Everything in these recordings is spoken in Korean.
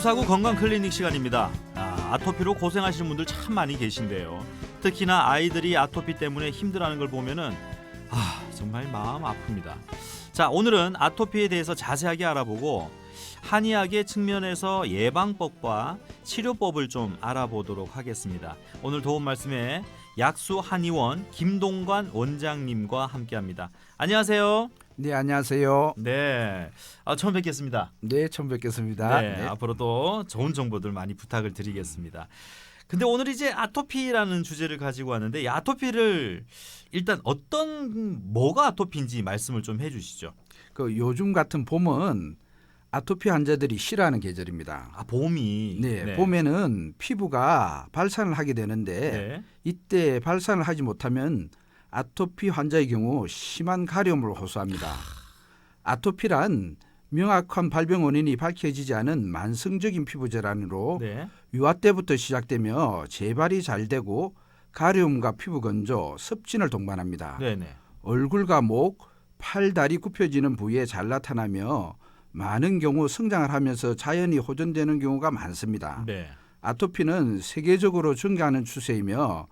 사구 건강 클리닉 시간입니다. 아토피로 고생하시는 분들 참 많이 계신데요. 특히나 아이들이 아토피 때문에 힘들어하는 걸 보면은 정말 마음 아픕니다. 자, 오늘은 아토피에 대해서 자세하게 알아보고 한의학의 측면에서 예방법과 치료법을 좀 알아보도록 하겠습니다. 오늘 도움 말씀에 약수 한의원 김동관 원장님과 함께합니다. 안녕하세요. 네, 안녕하세요. 네, 처음 뵙겠습니다. 네, 처음 뵙겠습니다. 네, 앞으로도 좋은 정보들 많이 부탁을 드리겠습니다. 근데 오늘 이제 아토피라는 주제를 가지고 왔는데 이 아토피를 일단 뭐가 아토피인지 말씀을 좀 해주시죠. 그 요즘 같은 봄은 아토피 환자들이 싫어하는 계절입니다. 봄이. 네, 봄에는 피부가 발산을 하게 되는데 이때 발산을 하지 못하면 아토피 환자의 경우 심한 가려움을 호소합니다. 아토피란 명확한 발병 원인이 밝혀지지 않은 만성적인 피부 질환으로 유아 때부터 시작되며 재발이 잘 되고 가려움과 피부 건조, 습진을 동반합니다. 얼굴과 목, 팔, 다리 굽혀지는 부위에 잘 나타나며 많은 경우 성장을 하면서 자연히 호전되는 경우가 많습니다. 아토피는 세계적으로 증가하는 추세이며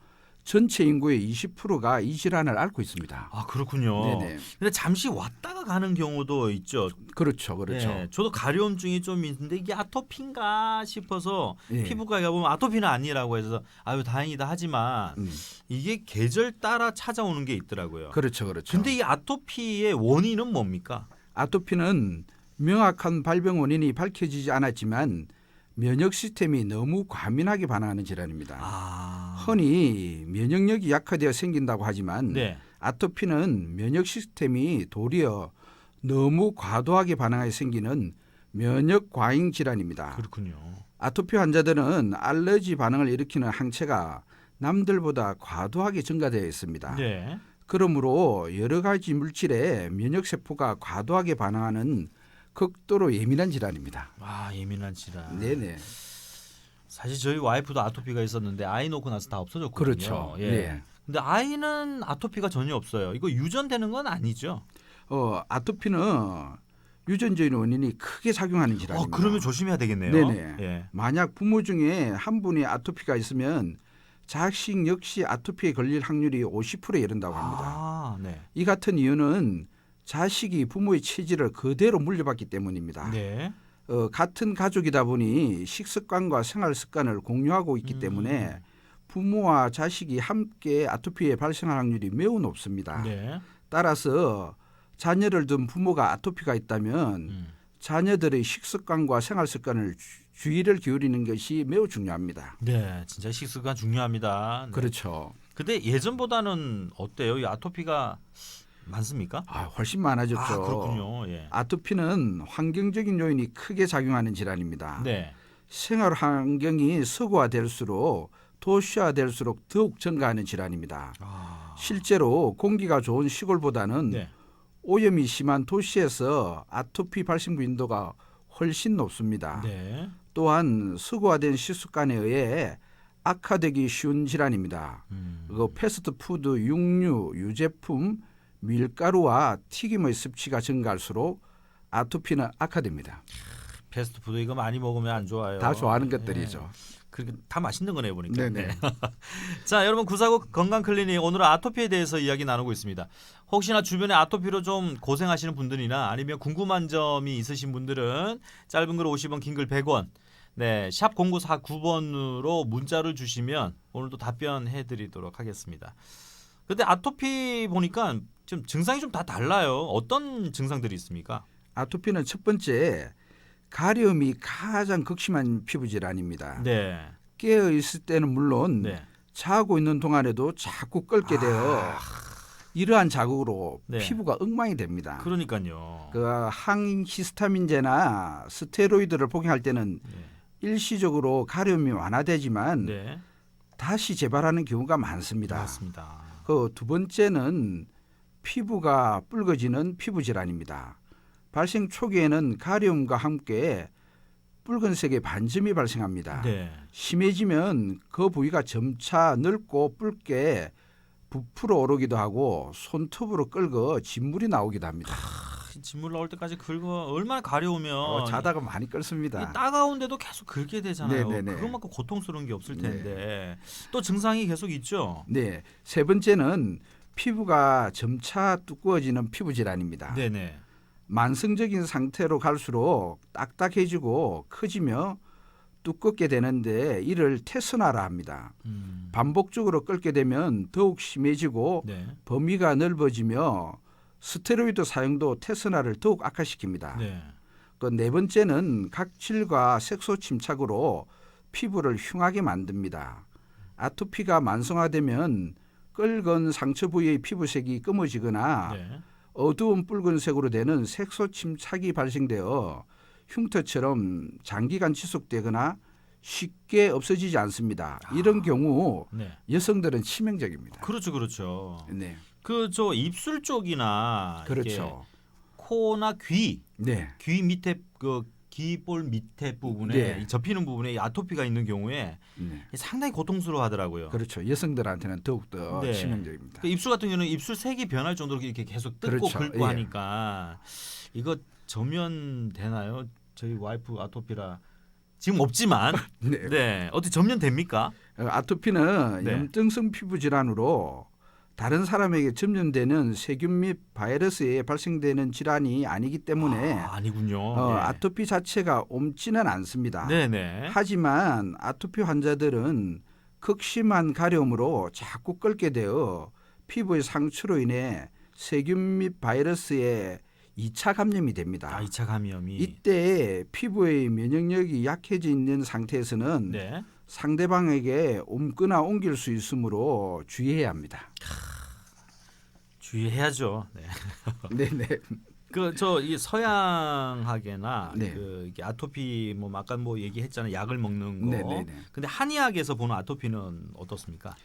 전체 인구의 20%가 이 질환을 앓고 있습니다. 그렇군요. 근데 잠시 왔다가 가는 경우도 있죠. 그렇죠. 네, 저도 가려움증이 좀 있는데 이게 아토피인가 싶어서 피부과에 가보면 아토피는 아니라고 해서 다행이다 하지만 이게 계절 따라 찾아오는 게 있더라고요. 그렇죠. 근데 이 아토피의 원인은 뭡니까? 아토피는 명확한 발병 원인이 밝혀지지 않았지만 면역 시스템이 너무 과민하게 반응하는 질환입니다. 흔히 면역력이 약화되어 생긴다고 하지만 아토피는 면역 시스템이 도리어 너무 과도하게 반응하여 생기는 면역 과잉 질환입니다. 그렇군요. 아토피 환자들은 알러지 반응을 일으키는 항체가 남들보다 과도하게 증가되어 있습니다. 그러므로 여러 가지 물질에 면역 세포가 과도하게 반응하는 극도로 예민한 질환입니다. 예민한 질환. 네네. 사실 저희 와이프도 아토피가 있었는데 아이 놓고 나서 다 없어졌거든요. 그렇죠. 근데 아이는 아토피가 전혀 없어요. 이거 유전되는 건 아니죠? 아토피는 유전적인 원인이 크게 작용하는 질환입니다. 그러면 조심해야 되겠네요. 만약 부모 중에 한 분이 아토피가 있으면 자식 역시 아토피에 걸릴 확률이 50%에 이른다고 합니다. 이 같은 이유는 자식이 부모의 체질을 그대로 물려받기 때문입니다. 같은 가족이다 보니 식습관과 생활 습관을 공유하고 있기 때문에 부모와 자식이 함께 아토피에 발생할 확률이 매우 높습니다. 따라서 자녀를 둔 부모가 아토피가 있다면 자녀들의 식습관과 생활 습관을 주의를 기울이는 것이 매우 중요합니다. 네, 진짜 식습관 중요합니다. 그렇죠. 근데 예전보다는 어때요? 이 아토피가 많습니까? 훨씬 많아졌죠. 그렇군요. 아토피는 환경적인 요인이 크게 작용하는 질환입니다. 생활 환경이 서구화될수록 도시화될수록 더욱 증가하는 질환입니다. 실제로 공기가 좋은 시골보다는 오염이 심한 도시에서 아토피 발생 빈도가 훨씬 높습니다. 또한 서구화된 식습관에 의해 악화되기 쉬운 질환입니다. 패스트푸드, 육류, 유제품, 밀가루와 튀김의 섭취가 증가할수록 아토피는 악화됩니다. 패스트푸드 이거 많이 먹으면 안 좋아요. 다 좋아하는 것들이죠. 다 맛있는 거네요 보니까. 자, 여러분 구사구 건강클리닉 오늘은 아토피에 대해서 이야기 나누고 있습니다. 혹시나 주변에 아토피로 좀 고생하시는 분들이나 아니면 궁금한 점이 있으신 분들은 짧은 글 50원, 긴 글 100원 샵 0949번으로 문자를 주시면 오늘도 답변해드리도록 하겠습니다. 근데 아토피 보니까 좀 증상이 좀 다 달라요. 어떤 증상들이 있습니까? 아토피는 첫 번째 가려움이 가장 극심한 피부 질환입니다. 깨어 있을 때는 물론 자고 있는 동안에도 자꾸 끓게 되어 이러한 자극으로 피부가 엉망이 됩니다. 그러니까요. 항히스타민제나 스테로이드를 복용할 때는 일시적으로 가려움이 완화되지만 다시 재발하는 경우가 많습니다. 두 번째는 피부가 붉어지는 피부 질환입니다. 발생 초기에는 가려움과 함께 붉은색의 반점이 발생합니다. 심해지면 그 부위가 점차 넓고 붉게 부풀어 오르기도 하고 손톱으로 끌고 진물이 나오기도 합니다. 진물 나올 때까지 긁어 얼마나 가려우면 자다가 많이 끓습니다. 따가운데도 계속 긁게 되잖아요. 네네네. 그것만큼 고통스러운 게 없을 네. 텐데 또 증상이 계속 있죠. 네, 세 번째는 피부가 점차 두꺼워지는 피부 질환입니다. 네네. 만성적인 상태로 갈수록 딱딱해지고 커지며 두껍게 되는데 이를 태선화라 합니다. 반복적으로 끓게 되면 더욱 심해지고 네. 범위가 넓어지며 스테로이드 사용도 태선화를 더욱 악화시킵니다. 네. 그 네 번째는 각질과 색소 침착으로 피부를 흉하게 만듭니다. 아토피가 만성화되면 끓은 상처 부위의 피부색이 검어지거나 네. 어두운 붉은색으로 되는 색소 침착이 발생되어 흉터처럼 장기간 지속되거나 쉽게 없어지지 않습니다. 이런 경우 네. 여성들은 치명적입니다. 그렇죠, 그렇죠. 네, 그 저 입술 쪽이나 이렇게 그렇죠. 코나 귀 네, 밑에 그 귀볼 밑에 부분에 네. 이 접히는 부분에 이 아토피가 있는 경우에 네, 상당히 고통스러워하더라고요. 그렇죠. 여성들한테는 더욱 더 네. 치명적입니다. 그 입술 같은 경우는 입술 색이 변할 정도로 이렇게 계속 뜯고 그렇죠. 긁고 예. 하니까 이거 전면되나요? 저희 와이프 아토피라 지금 없지만 네. 네 어떻게 전면됩니까? 아토피는 네. 염증성 피부 질환으로 다른 사람에게 전염되는 세균 및 바이러스에 발생되는 질환이 아니기 때문에 아니군요. 예. 아토피 자체가 옮지는 않습니다. 네네. 하지만 아토피 환자들은 극심한 가려움으로 자꾸 끓게 되어 피부의 상처로 인해 세균 및 바이러스에 2차 감염이 됩니다. 2차 감염이. 이때 피부의 면역력이 약해져 있는 상태에서는 네. 상대방에게 옮거나 옮길 수 있으므로 주의해야 합니다. 주의해야죠. 네. 네네. 그 저 이 서양학이나 네. 그 이게 아토피 뭐 아까 뭐 얘기했잖아요. 약을 먹는 거. 네네네. 근데 한의학에서 보는 아토피는 어떻습니까?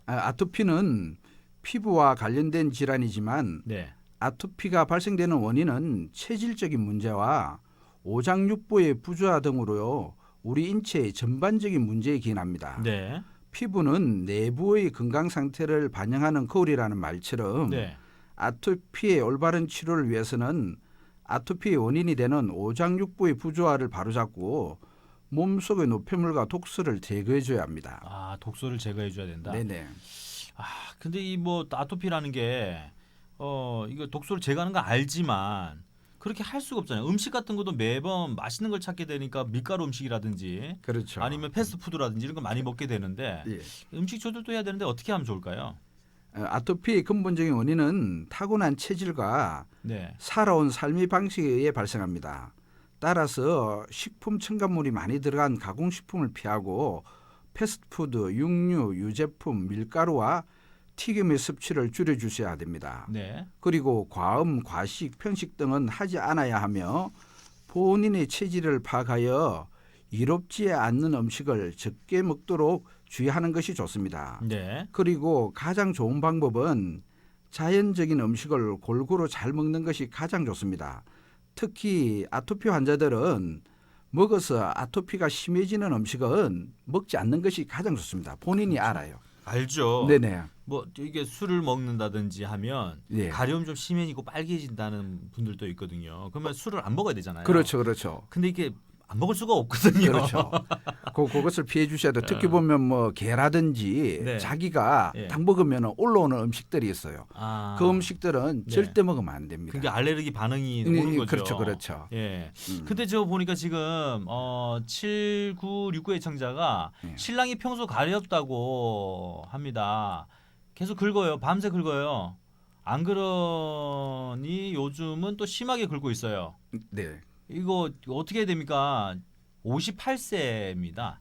아토피는 피부와 관련된 질환이지만 네. 아토피가 발생되는 원인은 체질적인 문제와 오장육부의 부조화 등으로요. 우리 인체의 전반적인 문제에 기인합니다. 네. 피부는 내부의 건강 상태를 반영하는 거울이라는 말처럼 네. 아토피의 올바른 치료를 위해서는 아토피의 원인이 되는 오장육부의 부조화를 바로잡고 몸속의 노폐물과 독소를 제거해줘야 합니다. 아, 독소를 제거해 줘야 된다. 네네. 아, 근데 이 뭐 아토피라는 게 이거 독소를 제거하는 거 알지만 그렇게 할 수가 없잖아요. 음식 같은 것도 매번 맛있는 걸 찾게 되니까 밀가루 음식이라든지 그렇죠. 아니면 패스트푸드라든지 이런 거 많이 먹게 되는데 예. 음식 조절도 해야 되는데 어떻게 하면 좋을까요? 아토피의 근본적인 원인은 타고난 체질과 네. 살아온 삶의 방식에 의해 발생합니다. 따라서 식품 첨가물이 많이 들어간 가공식품을 피하고 패스트푸드, 육류, 유제품, 밀가루와 튀김의 섭취를 줄여주셔야 됩니다. 네. 그리고 과음, 과식, 편식 등은 하지 않아야 하며 본인의 체질을 파악하여 이롭지 않는 음식을 적게 먹도록 주의하는 것이 좋습니다. 네. 그리고 가장 좋은 방법은 자연적인 음식을 골고루 잘 먹는 것이 가장 좋습니다. 특히 아토피 환자들은 먹어서 아토피가 심해지는 음식은 먹지 않는 것이 가장 좋습니다. 본인이 그렇죠. 알아요. 알죠. 네네. 뭐 이게 술을 먹는다든지 하면 예. 가려움 좀 심해지고 빨개진다는 분들도 있거든요. 그러면 술을 안 먹어야 되잖아요. 그렇죠, 그렇죠. 근데 이게 안 먹을 수가 없거든요. 그렇죠. 그것을 피해 주셔야 돼요. 특히 보면 뭐 게라든지 네. 자기가 예. 딱 먹으면 올라오는 음식들이 있어요. 아, 그 음식들은 네. 절대 먹으면 안 됩니다. 그게 알레르기 반응이 오는 거죠. 그렇죠, 그렇죠. 예. 음. 근데 저 보니까 지금 7969 애청자가 예. 신랑이 평소 가렵다고 합니다. 계속 긁어요. 밤새 긁어요. 안 그러니 요즘은 또 심하게 긁고 있어요. 네. 이거 어떻게 해야 됩니까? 58세입니다.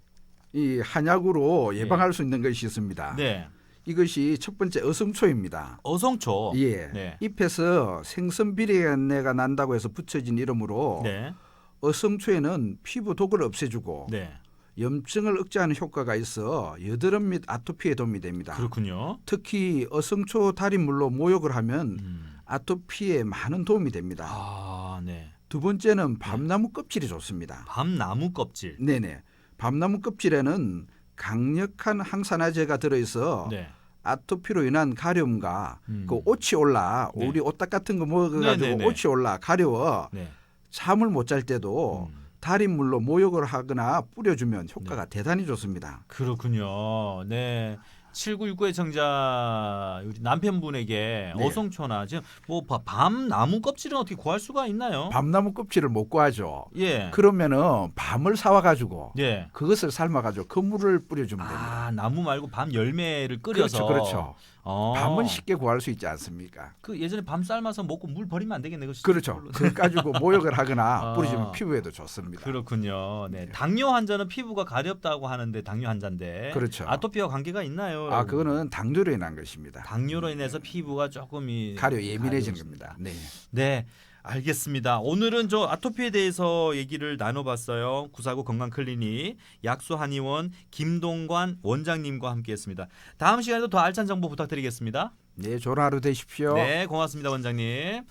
이 한약으로 예방할 수 있는 것이 있습니다. 네. 이것이 첫 번째 어성초입니다. 어성초. 예. 네. 잎에서 생선 비린내가 난다고 해서 붙여진 이름으로 네. 어성초에는 피부 독을 없애주고 네. 염증을 억제하는 효과가 있어 여드름 및 아토피에 도움이 됩니다. 그렇군요. 특히 어성초 달인물로 모욕을 하면 아토피에 많은 도움이 됩니다. 아, 네. 두 번째는 밤나무 껍질이 좋습니다. 밤나무 껍질. 네네. 밤나무 껍질에는 강력한 항산화제가 들어있어 네. 아토피로 인한 가려움과 그 옷이 올라 네. 우리 옷딱 같은 거 먹어가지고 네네네. 옷이 올라 가려워 네. 잠을 못 잘 때도 달인물로 모욕을 하거나 뿌려주면 효과가 대단히 좋습니다. 그렇군요. 네. 7919의 정자 우리 남편분에게 네. 어성초나 지금 뭐 밤 나무 껍질은 어떻게 구할 수가 있나요? 밤나무 껍질을 못 구하죠. 예. 그러면은 밤을 사와가지고 예. 그것을 삶아가지고 그 물을 뿌려주면 됩니다. 아, 나무 말고 밤 열매를 끓여서. 그렇죠. 어. 밤은 쉽게 구할 수 있지 않습니까? 그 예전에 밤 삶아서 먹고 물 버리면 안 되겠네. 그렇죠. 그걸 가지고 모욕을 하거나 아. 뿌리주면 피부에도 좋습니다. 그렇군요. 네. 당뇨 환자는 피부가 가렵다고 하는데 당뇨 환자인데 그렇죠. 아토피와 관계가 있나요? 아, 그거는 당뇨로 인한 것입니다. 당뇨로 인해서 피부가 조금 가려 예민해지는 가려워집니다. 겁니다. 네. 네, 알겠습니다. 오늘은 저 아토피에 대해서 얘기를 나눠봤어요. 구사구 건강클리닉 약수 한의원 김동관 원장님과 함께했습니다. 다음 시간에도 더 알찬 정보 부탁드리겠습니다. 네, 좋은 하루 되십시오. 네, 고맙습니다, 원장님.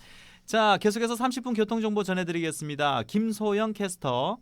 자, 계속해서 30분 교통정보 전해드리겠습니다. 김소영 캐스터.